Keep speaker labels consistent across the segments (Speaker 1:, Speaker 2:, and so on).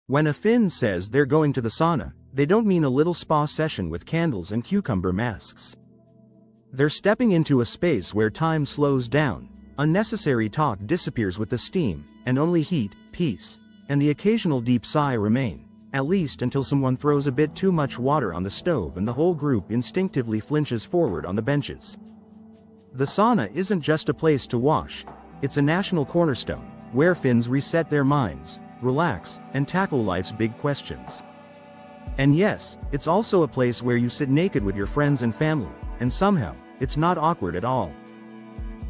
Speaker 1: When a Finn says they're going to the sauna, they don't mean a little spa session with candles and cucumber masks. They're stepping into a space where time slows down, unnecessary talk disappears with the steam, and only heat, peace, and the occasional deep sigh remain, at least until someone throws a bit too much water on the stove and the whole group instinctively flinches forward on the benches. The sauna isn't just a place to wash, it's a national cornerstone, where Finns reset their minds, relax, and tackle life's big questions. And yes, it's also a place where you sit naked with your friends and family, and somehow, it's not awkward at all.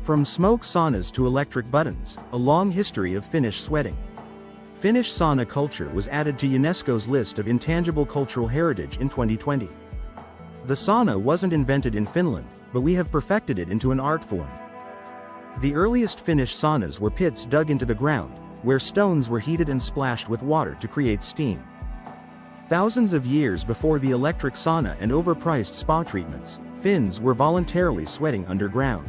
Speaker 1: From smoke saunas to electric buttons, a long history of Finnish sweating. Finnish sauna culture was added to UNESCO's list of intangible cultural heritage in 2020. The sauna wasn't invented in Finland, but we have perfected it into an art form. The earliest Finnish saunas were pits dug into the ground, where stones were heated and splashed with water to create steam. Thousands of years before the electric sauna and overpriced spa treatments, Finns were voluntarily sweating underground.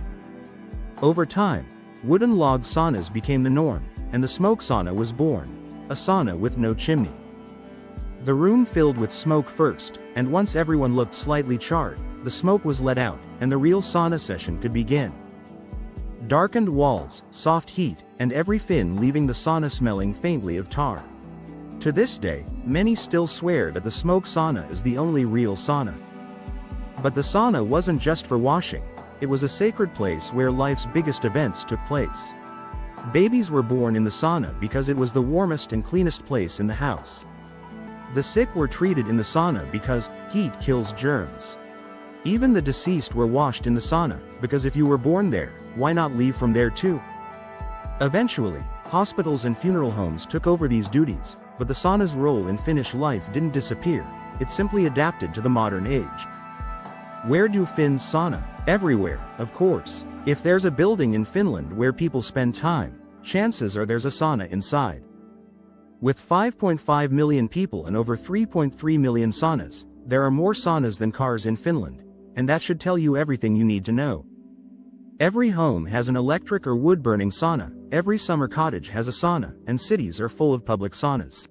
Speaker 1: Over time, wooden log saunas became the norm, and the smoke sauna was born, a sauna with no chimney. The room filled with smoke first, and once everyone looked slightly charred, the smoke was let out, and the real sauna session could begin. Darkened walls, soft heat, and every Finn leaving the sauna smelling faintly of tar. To this day, many still swear that the smoke sauna is the only real sauna. But the sauna wasn't just for washing, it was a sacred place where life's biggest events took place. Babies were born in the sauna because it was the warmest and cleanest place in the house. The sick were treated in the sauna because heat kills germs. Even the deceased were washed in the sauna, because if you were born there, why not leave from there too? Eventually, hospitals and funeral homes took over these duties, but the sauna's role in Finnish life didn't disappear, it simply adapted to the modern age. Where do Finns sauna? Everywhere, of course. If there's a building in Finland where people spend time, chances are there's a sauna inside. With 5.5 million people and over 3.3 million saunas, there are more saunas than cars in Finland, and that should tell you everything you need to know. Every home has an electric or wood-burning sauna, every summer cottage has a sauna, and cities are full of public saunas.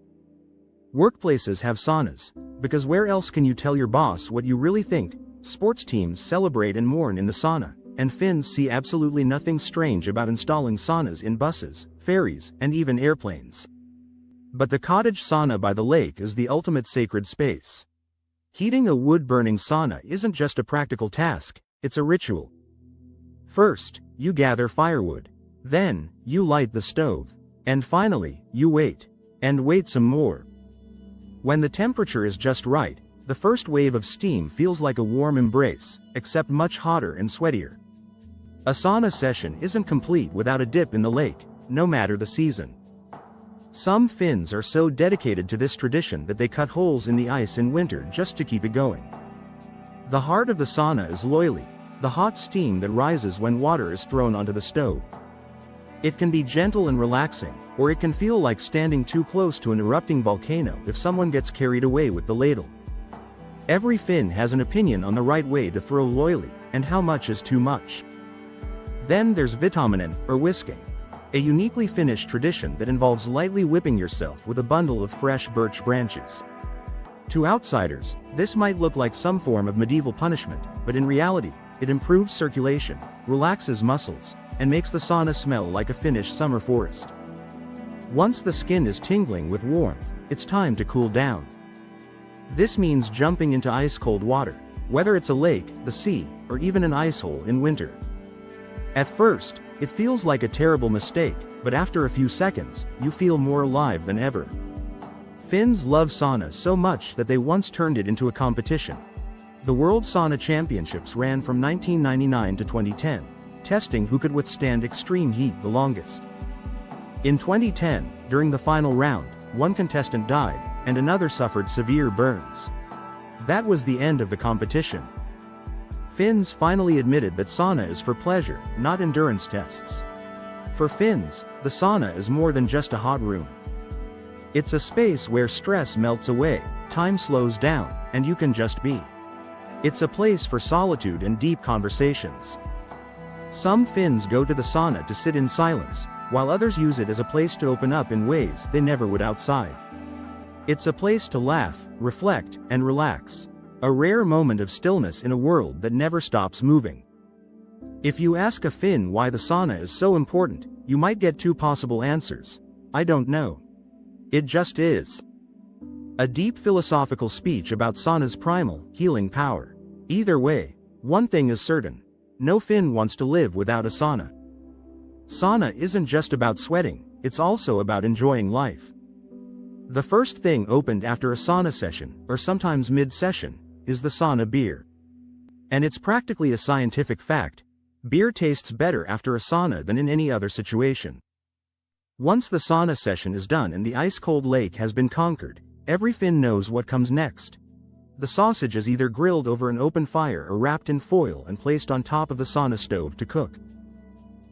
Speaker 1: Workplaces have saunas, because where else can you tell your boss what you really think? Sports teams celebrate and mourn in the sauna, and Finns see absolutely nothing strange about installing saunas in buses, ferries, and even airplanes. But the cottage sauna by the lake is the ultimate sacred space. Heating a wood-burning sauna isn't just a practical task, it's a ritual. First, you gather firewood. Then, you light the stove. And finally, you wait. And wait some more. When the temperature is just right, the first wave of steam feels like a warm embrace, except much hotter and sweatier. A sauna session isn't complete without a dip in the lake, no matter the season. Some Finns are so dedicated to this tradition that they cut holes in the ice in winter just to keep it going. The heart of the sauna is loyalty, the hot steam that rises when water is thrown onto the stove. It can be gentle and relaxing, or it can feel like standing too close to an erupting volcano if someone gets carried away with the ladle. Every Finn has an opinion on the right way to throw loyalty, and how much is too much. Then there's vitaminen, or whisking, a uniquely Finnish tradition that involves lightly whipping yourself with a bundle of fresh birch branches. To outsiders, this might look like some form of medieval punishment, but in reality, it improves circulation, relaxes muscles, and makes the sauna smell like a Finnish summer forest. Once the skin is tingling with warmth, it's time to cool down. This means jumping into ice-cold water, whether it's a lake, the sea, or even an ice hole in winter. At first, it feels like a terrible mistake, but after a few seconds, you feel more alive than ever. Finns love sauna so much that they once turned it into a competition. The World Sauna Championships ran from 1999 to 2010, testing who could withstand extreme heat the longest. In 2010, during the final round, one contestant died, and another suffered severe burns. That was the end of the competition. Finns finally admitted that sauna is for pleasure, not endurance tests. For Finns, the sauna is more than just a hot room. It's a space where stress melts away, time slows down, and you can just be. It's a place for solitude and deep conversations. Some Finns go to the sauna to sit in silence, while others use it as a place to open up in ways they never would outside. It's a place to laugh, reflect, and relax. A rare moment of stillness in a world that never stops moving. If you ask a Finn why the sauna is so important, you might get two possible answers. I don't know. It just is. A deep philosophical speech about sauna's primal, healing power. Either way, one thing is certain. No Finn wants to live without a sauna. Sauna isn't just about sweating, it's also about enjoying life. The first thing opened after a sauna session, or sometimes mid-session, is the sauna beer. And it's practically a scientific fact. Beer tastes better after a sauna than in any other situation. Once the sauna session is done and the ice-cold lake has been conquered, every Finn knows what comes next. The sausage is either grilled over an open fire or wrapped in foil and placed on top of the sauna stove to cook.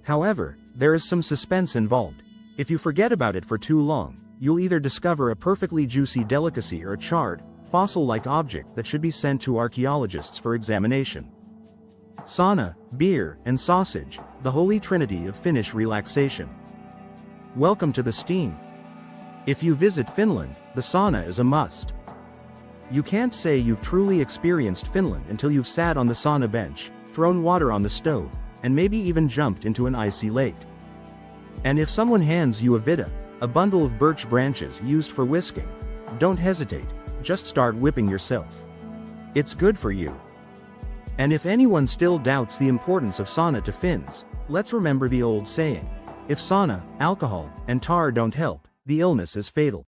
Speaker 1: However, there is some suspense involved. If you forget about it for too long, you'll either discover a perfectly juicy delicacy or a charred, fossil-like object that should be sent to archaeologists for examination. Sauna, beer, and sausage, the holy trinity of Finnish relaxation. Welcome to the Steam. If you visit Finland, the sauna is a must. You can't say you've truly experienced Finland until you've sat on the sauna bench, thrown water on the stove, and maybe even jumped into an icy lake. And if someone hands you a vita, a bundle of birch branches used for whisking, don't hesitate, just start whipping yourself. It's good for you. And if anyone still doubts the importance of sauna to Finns, let's remember the old saying. If sauna, alcohol, and tar don't help, the illness is fatal.